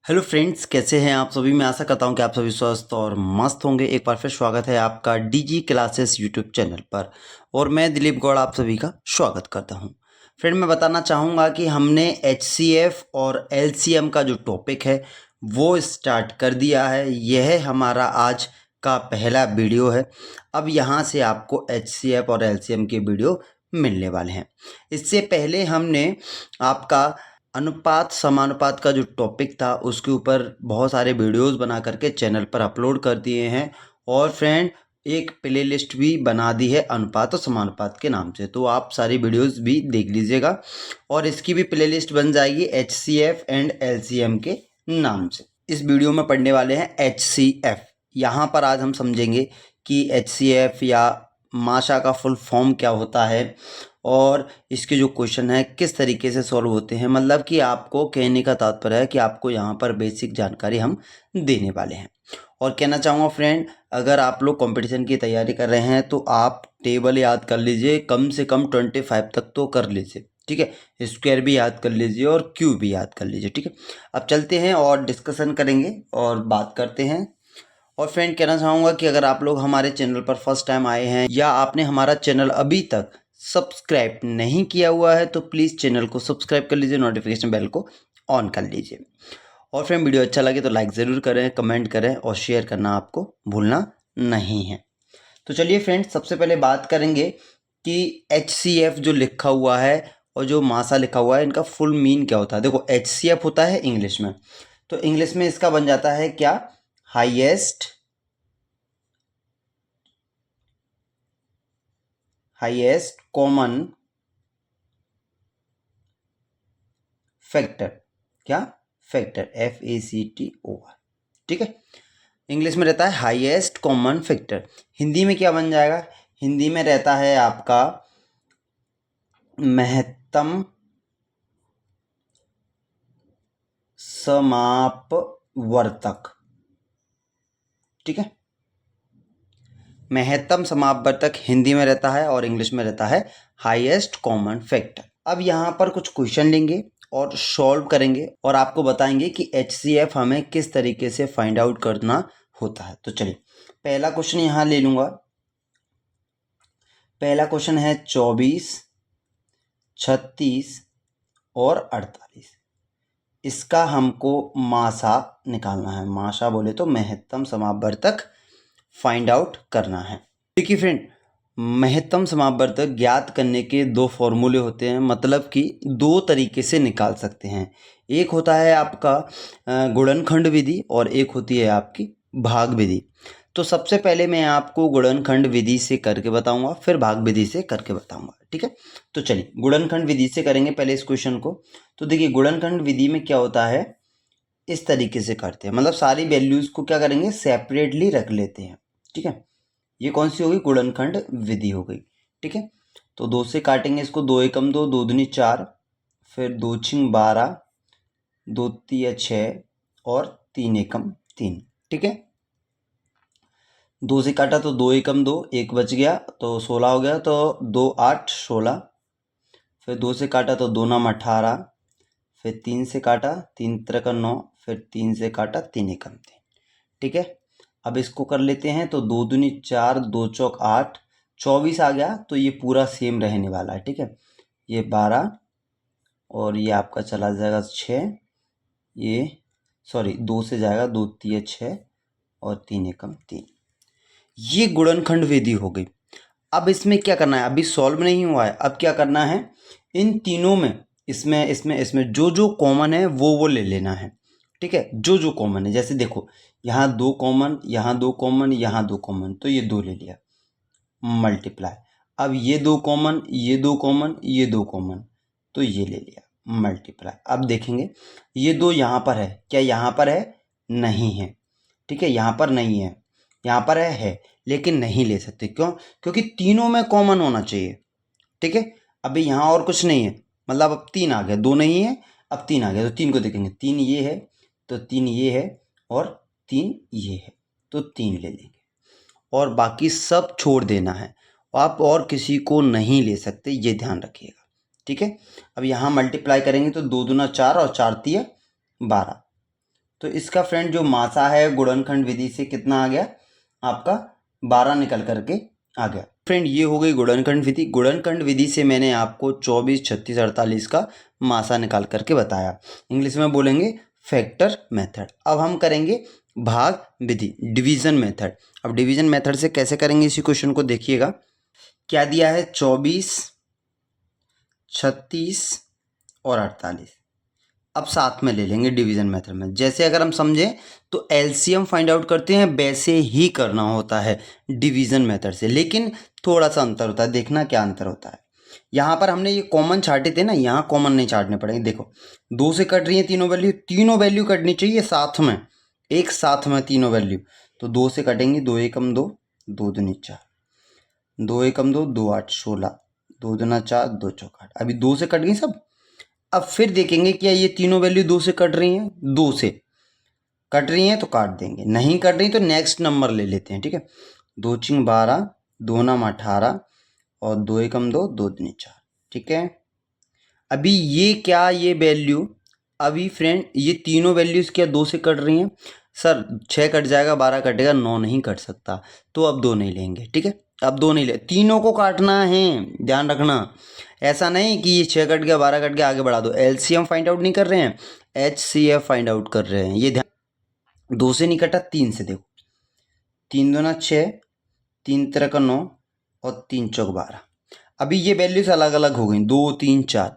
Hello friends, कैसे हैं आप सभी। मैं आशा करता हूं कि आप सभी स्वस्थ और मस्त होंगे। एक बार फिर स्वागत है आपका डीजी क्लासेस यूट्यूब चैनल पर और मैं दिलीप गौड़ आप सभी का स्वागत करता हूं। फ्रेंड, मैं बताना चाहूँगा कि हमने एचसीएफ और एलसीएम का जो टॉपिक है वो स्टार्ट कर दिया है। यह हमारा आज का पहला वीडियो है। अब यहाँ से आपको एचसीएफ और एलसीएम के वीडियो मिलने वाले हैं। इससे पहले हमने आपका अनुपात समानुपात का जो टॉपिक था उसके ऊपर बहुत सारे वीडियोस बना करके चैनल पर अपलोड कर दिए हैं और फ्रेंड एक प्लेलिस्ट भी बना दी है अनुपात और समानुपात के नाम से, तो आप सारी वीडियोस भी देख लीजिएगा और इसकी भी प्लेलिस्ट बन जाएगी एचसीएफ एंड एलसीएम के नाम से। इस वीडियो में पढ़ने वाले हैं एचसीएफ। यहाँ पर आज हम समझेंगे कि एचसीएफ या माशा का फुल फॉर्म क्या होता है और इसके जो क्वेश्चन है किस तरीके से सॉल्व होते हैं। मतलब कि आपको कहने का तात्पर्य है कि आपको यहाँ पर बेसिक जानकारी हम देने वाले हैं। और कहना चाहूँगा फ्रेंड, अगर आप लोग कंपटीशन की तैयारी कर रहे हैं तो आप टेबल याद कर लीजिए, कम से कम 25 तक तो कर लीजिए, ठीक है। स्क्वायर भी याद कर लीजिए और क्यूब भी याद कर लीजिए, ठीक है। अब चलते हैं और डिस्कशन करेंगे और बात करते हैं। और फ्रेंड, कहना चाहूँगा कि अगर आप लोग हमारे चैनल पर फर्स्ट टाइम आए हैं या आपने हमारा चैनल अभी तक सब्सक्राइब नहीं किया हुआ है तो प्लीज़ चैनल को सब्सक्राइब कर लीजिए, नोटिफिकेशन बेल को ऑन कर लीजिए। और फ्रेंड, वीडियो अच्छा लगे तो लाइक ज़रूर करें, कमेंट करें और शेयर करना आपको भूलना नहीं है। तो चलिए फ्रेंड, सबसे पहले बात करेंगे कि HCF जो लिखा हुआ है और जो मासा लिखा हुआ है इनका फुल मीन क्या होता है। देखो, HCF होता है इंग्लिश में, तो इंग्लिश में इसका बन जाता है क्या, हाईएस्ट कॉमन फैक्टर। क्या फैक्टर, FACTOR, ठीक है। इंग्लिश में रहता है हाईएस्ट कॉमन फैक्टर। हिंदी में क्या बन जाएगा, हिंदी में रहता है आपका महत्तम समापवर्तक, ठीक है। महत्तम समापवर्तक हिंदी में रहता है और इंग्लिश में रहता है हाईएस्ट कॉमन फैक्टर। अब यहाँ पर कुछ क्वेश्चन लेंगे और सॉल्व करेंगे और आपको बताएंगे कि HCF हमें किस तरीके से फाइंड आउट करना होता है। तो चलिए, पहला क्वेश्चन यहाँ ले लूँगा। पहला क्वेश्चन है 24, 36 और 48। इसका हमको मासा निकालना है। मासा बोले तो महत्तम समापवर्तक फाइंड आउट करना है। देखिए फ्रेंड, महत्तम समापवर्तक ज्ञात करने के दो फॉर्मूले होते हैं, मतलब कि दो तरीके से निकाल सकते हैं। एक होता है आपका गुणनखंड विधि और एक होती है आपकी भाग विधि। तो सबसे पहले मैं आपको गुणनखंड विधि से करके बताऊंगा, फिर भाग विधि से करके बताऊंगा, ठीक है। तो चलिए, गुणनखंड विधि से करेंगे पहले इस क्वेश्चन को। तो देखिए, गुणनखंड विधि में क्या होता है, इस तरीके से करते हैं, मतलब सारी वैल्यूज को क्या करेंगे, सेपरेटली रख लेते हैं, ठीक है। ये कौन सी होगी, गुणनखंड विधि हो गई, ठीक है। तो 2 से काटेंगे इसको, 2 एकम 2, 2 दूनी 4, फिर 2 छिंग 12, 2 तिया 6 और 3 एकम 3, ठीक है। 2 से काटा तो 2 एकम 2, 1 बच गया तो 16 हो गया, तो 2 8 16। फिर 2 से काटा तो 2 नाम 18, फिर 3 से काटा 3 त्रिक 9, फिर 3 से काटा 3 एकम 3, ठीक है। अब इसको कर लेते हैं, तो 2 दूनी 4, 2 चौक 8, 24 आ गया, तो ये पूरा सेम रहने वाला है, ठीक है। ये 12 और ये आपका चला जाएगा 6, ये सॉरी 2 से जाएगा, 2 तिया 6 और 3 एकम 3। ये गुणनखंड विधि हो गई। अब इसमें क्या करना है, अभी सॉल्व नहीं हुआ है, अब क्या करना है, इन तीनों में इसमें इसमें इसमें जो जो कॉमन है वो ले लेना है, ठीक है। जो जो कॉमन है, जैसे देखो यहाँ 2 कॉमन, यहाँ 2 कॉमन, यहाँ 2 कॉमन, तो ये 2 ले लिया, मल्टीप्लाई। अब ये 2 कॉमन, ये 2 कॉमन, ये 2 कॉमन, तो ये ले लिया, मल्टीप्लाई। अब देखेंगे ये 2 यहाँ पर है, क्या यहाँ पर है, नहीं है, ठीक है। यहाँ पर नहीं है, यहाँ पर है लेकिन नहीं ले सकते, क्यों, क्योंकि तीनों में कॉमन होना चाहिए, ठीक है। अभी यहाँ और कुछ नहीं है, मतलब अब 3 आ गया, 2 नहीं है, अब 3 आ गया, तो 3 को देखेंगे, 3 ये है, तो 3 ये है और 3 ये है, तो 3 ले लेंगे और बाकी सब छोड़ देना है। आप और किसी को नहीं ले सकते, ये ध्यान रखिएगा, ठीक है। अब यहाँ मल्टीप्लाई करेंगे तो 2 दूना 4 और 4 तिया 12, तो इसका फ्रेंड जो मासा है गुणनखंड विधि से कितना आ गया आपका 12 निकल करके आ गया। फ्रेंड ये हो गई गुणनखंड विधि। गुणनखंड विधि से मैंने आपको 24, 36, 48 का मासा निकाल करके बताया। इंग्लिश में बोलेंगे फैक्टर मेथड। अब हम करेंगे भाग विधि, डिवीजन मेथड। अब डिवीजन मेथड से कैसे करेंगे इसी क्वेश्चन को देखिएगा। क्या दिया है 24, 36 और 48। अब साथ में ले लेंगे डिवीजन मेथड में। जैसे अगर हम समझें तो एलसीएम फाइंड आउट करते हैं वैसे ही करना होता है डिवीजन मेथड से, लेकिन थोड़ा सा अंतर होता है। देखना क्या अंतर होता है। यहाँ पर हमने ये कॉमन छाटे थे ना, यहाँ कॉमन नहीं छाटने पड़ेंगे। देखो 2 से कट रही है तीनों वैल्यू कटनी चाहिए साथ में, एक साथ में तीनों वैल्यू। तो 2 से कटेंगे, 2 एकम 2, 2 दूनी 4, 2 एकम 2, 2 8 16, 2 दूना 4, 2 चौक 8। अभी 2 से कट गई सब। अब फिर देखेंगे क्या ये तीनों वैल्यू 2 से कट रही हैं। 2 से कट रही हैं तो काट देंगे, नहीं कट रही तो नेक्स्ट नंबर ले लेते हैं। ठीक है, 2 चिंग 12, 2 नाम 18 और 2 एकम 2, 2 दूनी 4। ठीक है, अभी ये क्या, ये वैल्यू अभी फ्रेंड ये तीनों वैल्यूज क्या 2 से कट रही हैं। सर 6 कट जाएगा, 12 कटेगा, 9 नहीं कट सकता, तो अब 2 नहीं लेंगे। ठीक है, अब 2 नहीं ले, तीनों को काटना है, ध्यान रखना। ऐसा नहीं कि ये 6 कट गया, 12 कट गया, आगे बढ़ा दो। एलसीएम फाइंड आउट नहीं कर रहे हैं, एचसीएफ फाइंड आउट कर रहे हैं। ये ध्यान, 2 से नहीं कटा, 3 से। देखो 3 दूना 6, 3 तिरका 9 और 3 चौक 12। अभी ये वैल्यूज अलग अलग हो गई, 2 3 4।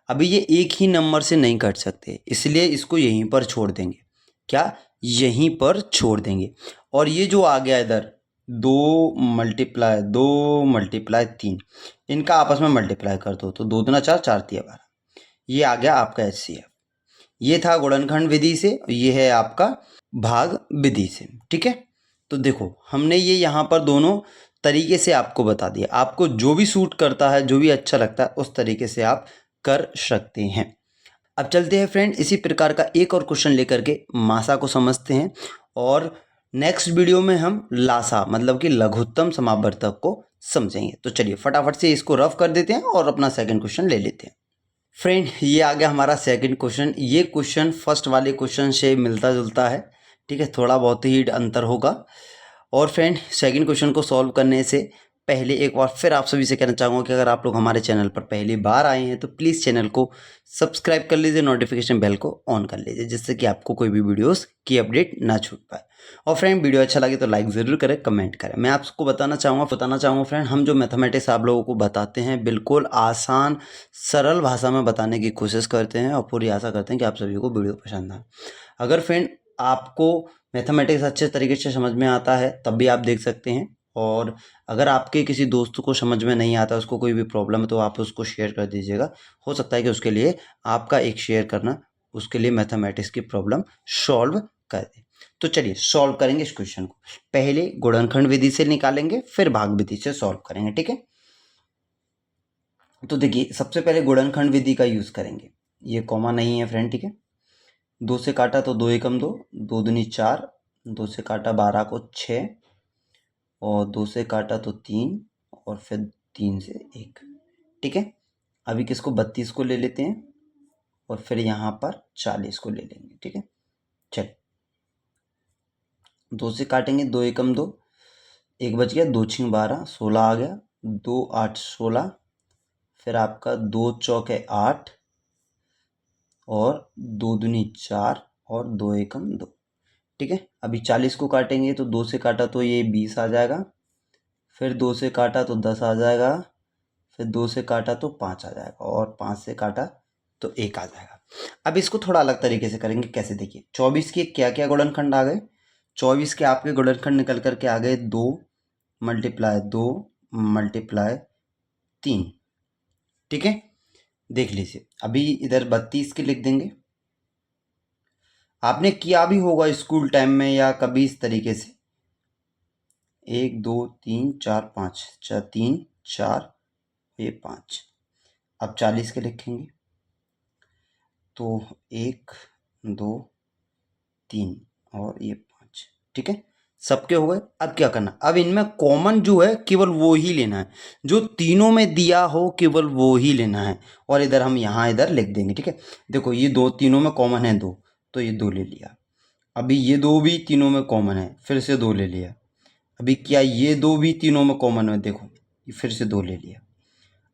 अभी ये एक ही नंबर से नहीं कट सकते, इसलिए इसको यहीं पर छोड़ देंगे। क्या, यहीं पर छोड़ देंगे। और ये जो आ गया इधर 2 मल्टीप्लाई 2 मल्टीप्लाई 3, इनका आपस में मल्टीप्लाई कर दो तो 2 दूना 4, 4 तिया 12। ये आ गया आपका एचसीएफ। ये था गुणनखंड विधि से, ये है आपका भाग विधि से। ठीक है, तो देखो हमने ये यहाँ पर दोनों तरीके से आपको बता दिया। आपको जो भी सूट करता है, जो भी अच्छा लगता है, उस तरीके से आप कर सकते हैं। अब चलते हैं फ्रेंड इसी प्रकार का एक और क्वेश्चन लेकर के मासा को समझते हैं, और नेक्स्ट वीडियो में हम लासा मतलब कि लघुत्तम समावर्तक को समझेंगे। तो चलिए फटाफट से इसको रफ कर देते हैं और अपना सेकंड क्वेश्चन ले लेते हैं। फ्रेंड ये आ गया हमारा सेकंड क्वेश्चन। ये क्वेश्चन फर्स्ट वाले क्वेश्चन से मिलता जुलता है। ठीक है, थोड़ा बहुत ही अंतर होगा। और फ्रेंड सेकंड क्वेश्चन को सॉल्व करने से पहले एक बार फिर आप सभी से कहना चाहूँगा कि अगर आप लोग हमारे चैनल पर पहली बार आए हैं तो प्लीज़ चैनल को सब्सक्राइब कर लीजिए, नोटिफिकेशन बेल को ऑन कर लीजिए, जिससे कि आपको कोई भी वीडियोस की अपडेट ना छूट पाए। और फ्रेंड वीडियो अच्छा लगे तो लाइक ज़रूर करें, कमेंट करें। मैं आपको बताना चाहूँगा फ्रेंड, हम जो मैथमेटिक्स आप लोगों को बताते हैं बिल्कुल आसान सरल भाषा में बताने की कोशिश करते हैं, और पूरी आशा करते हैं कि आप सभी को वीडियो पसंद आए। अगर फ्रेंड आपको मैथमेटिक्स अच्छे तरीके से समझ में आता है तब भी आप देख सकते हैं, और अगर आपके किसी दोस्त को समझ में नहीं आता, उसको कोई भी प्रॉब्लम है, तो आप उसको शेयर कर दीजिएगा। हो सकता है कि उसके लिए आपका एक शेयर करना उसके लिए मैथमेटिक्स की प्रॉब्लम सॉल्व कर दे। तो चलिए सॉल्व करेंगे इस क्वेश्चन को। पहले गुणनखंड विधि से निकालेंगे, फिर भाग विधि से सॉल्व करेंगे। ठीक है, तो देखिए सबसे पहले गुणनखंड विधि का यूज़ करेंगे। ये कॉमा नहीं है फ्रेंड। ठीक है, 2 से काटा तो 2 एकम 2, 2 दूनी 4, 2 से काटा 12 को 6, और 2 से काटा तो 3, और फिर 3 से 1। ठीक है, अभी किसको 32 को ले लेते हैं, और फिर यहाँ पर 40 को ले लेंगे। ठीक है, चल 2 से काटेंगे, 2 एकम 2, 1 बच गया, 2 छिंग 12, 16 आ गया, 2 8 16, फिर आपका 2 चौक है 8, और 2 दूनी 4, और 2 एकम 2। ठीक है, अभी 40 को काटेंगे तो 2 से काटा तो ये 20 आ जाएगा, फिर 2 से काटा तो 10 आ जाएगा, फिर 2 से काटा तो 5 आ जाएगा, और 5 से काटा तो 1 आ जाएगा। अब इसको थोड़ा अलग तरीके से करेंगे। कैसे, देखिए 24 के क्या क्या गुणनखंड आ गए। 24 के आपके गुणनखंड निकल करके आ गए 2 मल्टीप्लाई 2 मल्टीप्लाई 3। ठीक है, देख लीजिए। अभी इधर 32 के लिख देंगे। आपने किया भी होगा स्कूल टाइम में या कभी इस तरीके से, 1 2 3 4 5, 3 4 ये 5। अब 40 के लिखेंगे तो 1 2 3 और ये 5। ठीक है, सबके हो गए। अब क्या करना, अब इनमें कॉमन जो है केवल वो ही लेना है, जो तीनों में दिया हो केवल वो ही लेना है, और इधर हम यहाँ इधर लिख देंगे। ठीक है, देखो ये दो तीनों में कॉमन है 2, तो ये 2 ले लिया। अभी ये दो भी तीनों में कॉमन है, फिर से दो ले लिया। अभी क्या ये दो भी तीनों में कॉमन है, देखो ये फिर से दो ले लिया।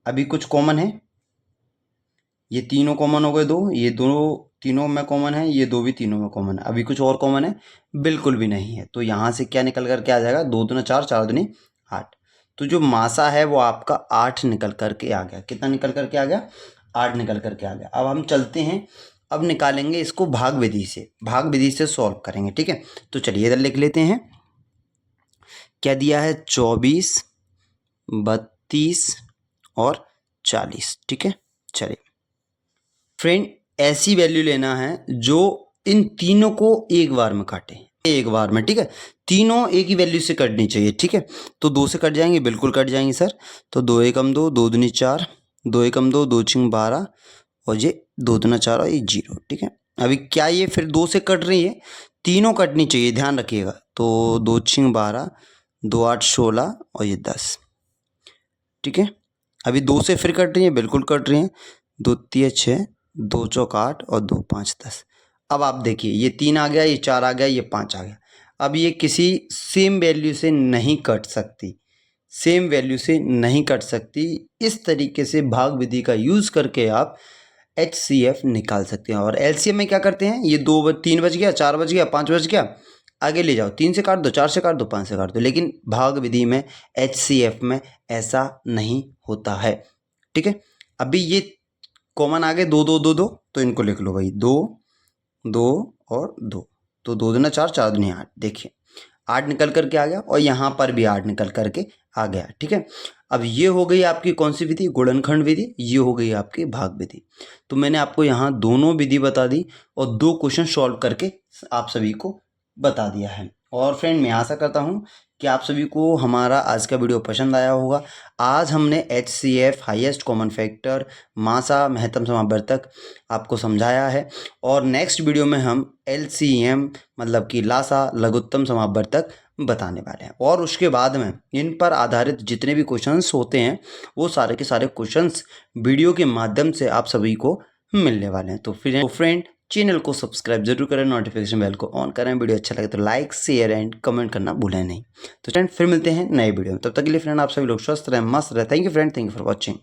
अभी कुछ कॉमन है, ये तीनों कॉमन हो गए दो, ये दो तीनों में कॉमन है, ये दो भी तीनों में कॉमन है। अभी कुछ और कॉमन है, बिल्कुल भी नहीं है। तो यहाँ से क्या निकल कर के आ जाएगा, 2 दूना 4, 4 दूनी 8। तो जो मासा है वो आपका 8 निकल कर के आ गया। कितना निकल कर के आ गया, 8 निकल कर के आ गया। अब हम चलते हैं, अब निकालेंगे इसको भाग विधि से, भाग विधि से सॉल्व करेंगे, ठीक है। तो चलिए इधर लिख लेते हैं, क्या दिया है 24, 32 और 40, ठीक है। चलिए फ्रेंड, ऐसी वैल्यू लेना है जो इन तीनों को एक बार में काटे, एक बार में, ठीक है। तीनों एक ही वैल्यू से कटनी चाहिए, ठीक है। तो 2 से कट जाएंगे, बिल्कुल कट जाएंगे सर। तो 2 एकम 2, 2 दूनी 4, 2 एकम 2, 2 छिंग 12 और ये 2 दूना 4 और ये 0, ठीक है। अभी क्या ये फिर 2 से कट रही है, तीनों कटनी चाहिए, ध्यान रखिएगा। तो 2 छिंग 12, 2 8 16 और ये 10, ठीक है। अभी 2 से फिर कट रही है, बिल्कुल कट रही है। 2 तिया 6, 2 चौक 8 और 2 5 10। अब आप देखिए, ये 3 आ गया, ये 4 आ गया, ये 5 आ गया। अब ये किसी सेम वैल्यू से नहीं कट सकती, सेम वैल्यू से नहीं कट सकती। इस तरीके से भाग विधि का यूज़ करके आप HCF निकाल सकते हैं। और LCM में क्या करते हैं, ये 2 3 बज गया, 4 बज गया, 5 बज गया, आगे ले जाओ, 3 से काट दो, 4 से काट दो, 5 से काट दो। लेकिन भाग विधि में HCF में ऐसा नहीं होता है, ठीक है। अभी ये कॉमन आ गए 2 2 2 2, तो इनको लिख लो भाई, 2 2 और 2। तो 2 दूना 4, 4 दूनी 8। देखिए 8 निकल करके आ गया और यहाँ पर भी 8 निकल करके आ गया, ठीक है। अब ये हो गई आपकी कौन सी विधि, गुणनखंड विधि। ये हो गई आपकी भाग विधि। तो मैंने आपको यहाँ दोनों विधि बता दी और 2 क्वेश्चन सॉल्व करके आप सभी को बता दिया है। और फ्रेंड, मैं आशा करता हूँ कि आप सभी को हमारा आज का वीडियो पसंद आया होगा। आज हमने HCF, हाईएस्ट कॉमन फैक्टर, मासा, महत्तम समावर्तक आपको समझाया है। और नेक्स्ट वीडियो में हम LCM मतलब कि लासा, लघुत्तम समावर्तक बताने वाले हैं। और उसके बाद में इन पर आधारित जितने भी क्वेश्चंस होते हैं वो सारे के सारे क्वेश्चंस वीडियो के माध्यम से आप सभी को मिलने वाले हैं। तो फिर फ्रेंड, चैनल को सब्सक्राइब जरूर करें, नोटिफिकेशन बेल को ऑन करें। वीडियो अच्छा लगे तो लाइक, शेयर एंड कमेंट करना भूलें नहीं। तो फ्रेंड, फिर मिलते हैं नए वीडियो में। तब तक के लिए फ्रेंड, आप सभी लोग स्वस्थ रहें, मस्त रहें। Thank you friend, thank you for watching.